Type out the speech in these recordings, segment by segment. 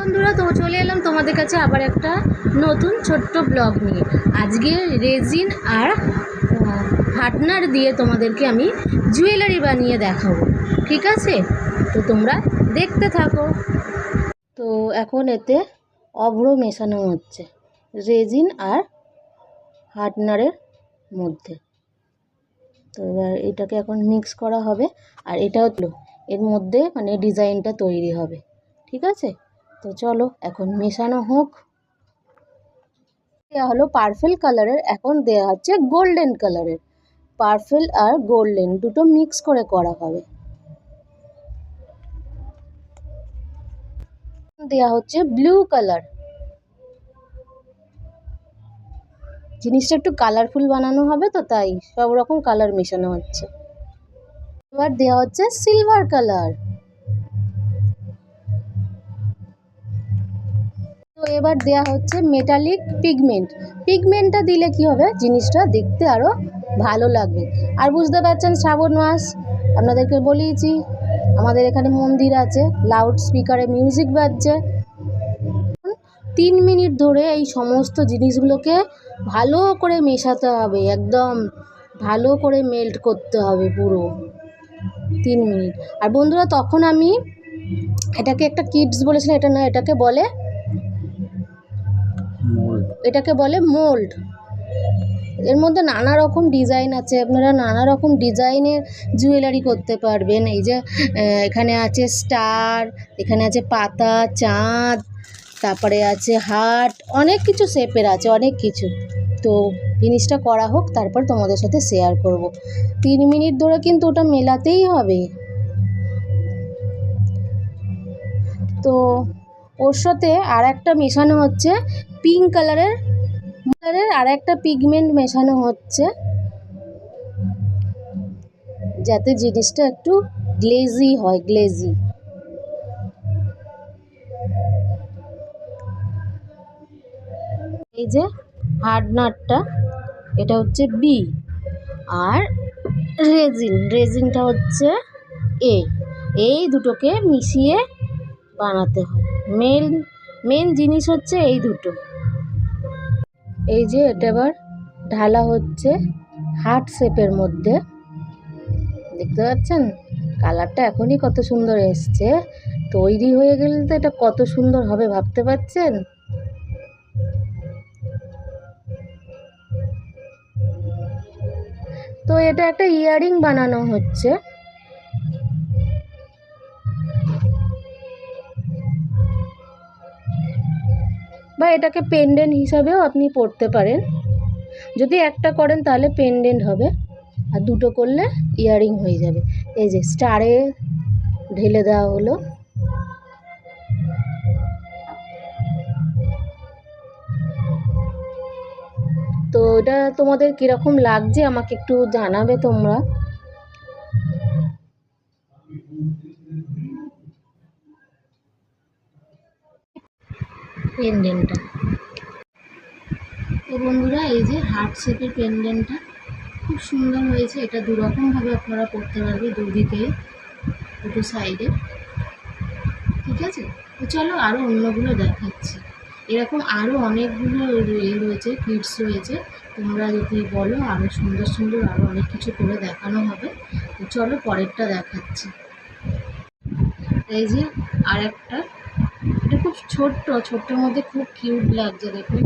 বন্ধুরা, তো চলে এলাম তোমাদের কাছে আবার একটা নতুন ছোট্ট ব্লগ নিয়ে। আজকে রেজিন আর হার্ডনার দিয়ে তোমাদেরকে আমি জুয়েলারি বানিয়ে দেখাবো, ঠিক আছে? তো তোমরা দেখতে থাকো। তো এখন এতে অভ্র মেশানো হচ্ছে রেজিন আর হার্ডনারের মধ্যে। তো এবার এটাকে এখন মিক্স করা হবে, আর এটাও এর মধ্যে মানে ডিজাইনটা তৈরি হবে, ঠিক আছে? তো চলো এখন মেশানো হোক। দেওয়া হলো পার্পল কালারের, এখন দেওয়া হচ্ছে গোল্ডেন কালারের। পার্পল আর গোল্ডেন দুটো মিক্স করে করা হবে। দেওয়া হচ্ছে ব্লু কালার। জিনিসটা একটু কালারফুল বানানো হবে, তো তাই সব রকম কালার মেশানো হচ্ছে। এবার দেওয়া হচ্ছে সিলভার কালার। তো এবার দেয়া হচ্ছে মেটালিক পিগমেন্ট। পিগমেন্টটা দিলে কি হবে, জিনিসটা দেখতে আরও ভালো লাগবে। আর বুঝতে পারছেন শ্রাবণ মাস, আপনাদেরকে বলিয়েছি আমাদের এখানে মন্দির আছে, লাউড স্পিকারে মিউজিক বাজছে। 3 মিনিট ধরে এই সমস্ত জিনিসগুলোকে ভালো করে মেশাতে হবে, একদম ভালো করে মেল্ট করতে হবে পুরো 3 মিনিট। আর বন্ধুরা, তখন আমি এটাকে একটা কিডস বলেছিলাম, এটা না, এটাকে বলে মোল্ড। এর মধ্যে নানা রকম ডিজাইন আছে, আপনারা নানা রকম ডিজাইনের জুয়েলারি করতে পারবেন। এই যে এখানে আছে স্টার, এখানে আছে পাতা, চাঁদ, তারপরে আছে হার্ট, অনেক কিছু শেপের আছে, অনেক কিছু। তো জিনিসটা করা হোক, তারপর তোমাদের সাথে শেয়ার করব। 3 মিনিট ধরে কিন্তু ওটা মেলাতেই হবে। তো ওর সাথে আর একটা মেশানো হচ্ছে পিঙ্ক কালারের আর একটা পিগমেন্ট মেশানো হচ্ছে, যাতে জিনিসটা একটু গ্লেজি হয়, গ্লেজি। এই যে হার্ডনারটা, এটা হচ্ছে বি, আর রেজিনটা হচ্ছে এ। এই দুটোকে মিশিয়ে বানাতে হয়। মেন জিনিস হচ্ছে এই দুটো। এই যে এটা এবার ঢালা হচ্ছে হার্ট শেপের মধ্যে, দেখতে পাচ্ছেন? কালারটা এখনই কত সুন্দর এসছে, তৈরি হয়ে গেলে তো এটা কত সুন্দর হবে ভাবতে পারছেন? তো এটা একটা ইয়াররিং বানানো হচ্ছে। বা এটাকে পেন্ডেন্ট হিসাবেও আপনি পরতে পারেন। যদি একটা করেন তাহলে পেন্ডেন্ট হবে, আর দুটো করলে ইয়াররিং হয়ে যাবে। এই যে স্টারে ঢেলে দেওয়া হলো। তো এটা তোমাদের কীরকম লাগছে আমাকে একটু জানাবে তোমরা। পেন্ডেন্টটা তো বন্ধুরা, এই যে হার্ট শেপের পেন্ডেন্টটা খুব সুন্দর হয়েছে। এটা দুরকমভাবে আপনারা করতে পারবে, দুদিকে, দুটো সাইডে, ঠিক আছে? তো চলো আরও অন্যগুলো দেখাচ্ছি। এরকম আরও অনেকগুলো রয়েছে, কিডস রয়েছে। তোমরা যদি বলো আরও সুন্দর সুন্দর আরও অনেক কিছু করে দেখানো হবে। তো চলো পরেরটা দেখাচ্ছি। এই যে আর একটা, এটা খুব ছোট্টর মধ্যে খুব কিউট লাগছে, দেখুন।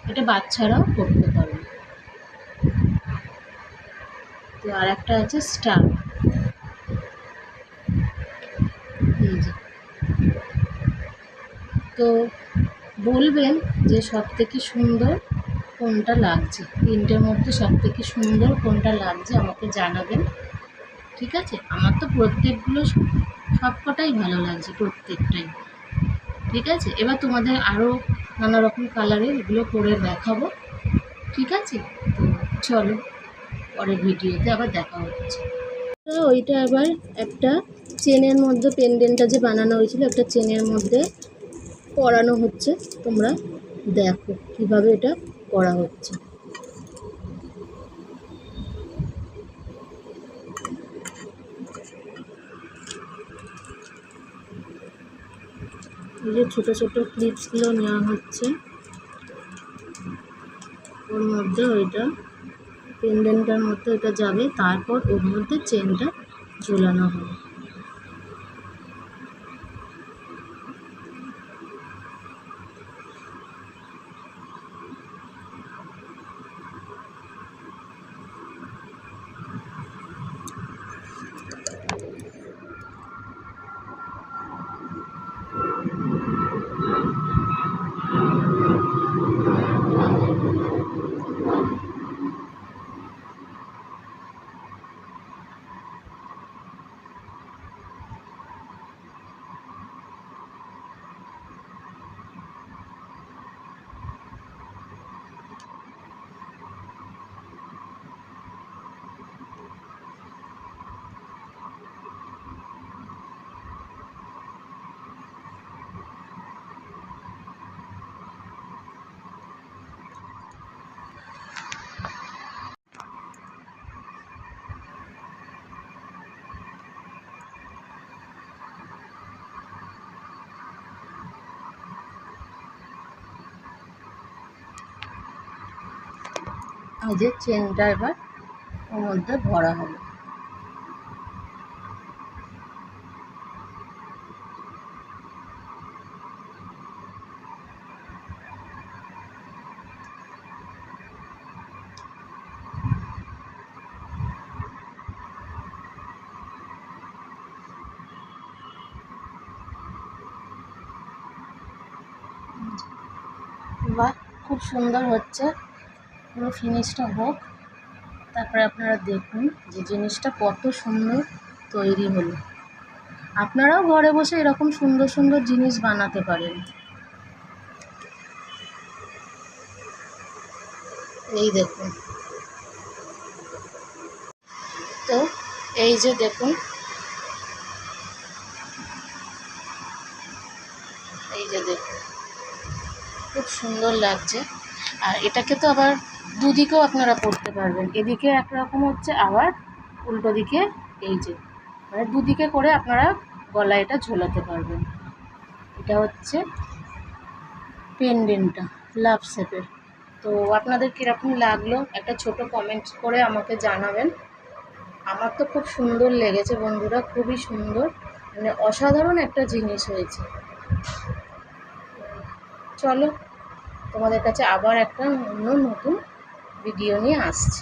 এটা বাচ্চারাও করতে পারবে। তো আর একটা আছে স্টার। এই যে, তো বলবেন যে সব থেকে সুন্দর কোনটা লাগছে, তিনটের মধ্যে সব থেকে সুন্দর কোনটা লাগছে আমাকে জানাবেন, ঠিক আছে? আমার তো প্রত্যেকগুলো সবকটাই ভালো লাগছে, প্রত্যেকটাই, ঠিক আছে? এবার তোমাদের আরও নানা রকম কালারের এগুলো করে দেখাবো, ঠিক আছে? তো চলো পরের ভিডিওতে আবার দেখা হচ্ছে। তো ওইটা আবার একটা চেনের মধ্যে, পেন্ডেন্টটা যে বানানো হয়েছিল একটা চেনের মধ্যে পরানো হচ্ছে। তোমরা দেখো কিভাবে এটা করা হচ্ছে। এই যে ছোটো ছোটো ক্লিপসগুলো নেওয়া হচ্ছে, ওর মধ্যে ওইটা পেন্ডেন্টের মধ্যে এটা যাবে, তারপর ওর মধ্যে চেনটা ঝোলানো হবে। এই যে চেনটা এবার ওর মধ্যে ভরা হবে। বাহ, খুব সুন্দর হচ্ছে। পুরো ফিনিশটা হোক, তারপরে আপনারা দেখুন যে জিনিসটা কত সুন্দর তৈরি হলো। আপনারাও ঘরে বসে এরকম সুন্দর সুন্দর জিনিস বানাতে পারেন। এই দেখুন, তো এই যে দেখুন, এই যে দেখুন, খুব সুন্দর লাগছে। আর এটাকে তো আবার দুদিকেও আপনারা পরতে পারবেন, এদিকে একরকম হচ্ছে, আবার উল্টো দিকে এই যে, মানে দুদিকে করে আপনারা গলায় এটা ঝোলাতে পারবেন। এটা হচ্ছে পেন্ডেন্টটা লাভ শেপের। তো আপনাদের কীরকম লাগলো একটা ছোট কমেন্ট করে আমাকে জানাবেন। আমার তো খুব সুন্দর লেগেছে বন্ধুরা, খুবই সুন্দর, মানে অসাধারণ একটা জিনিস হয়েছে। চলো, তোমাদের কাছে আবার একটা অন্য নতুন ভিডিও নিয়ে আসছি।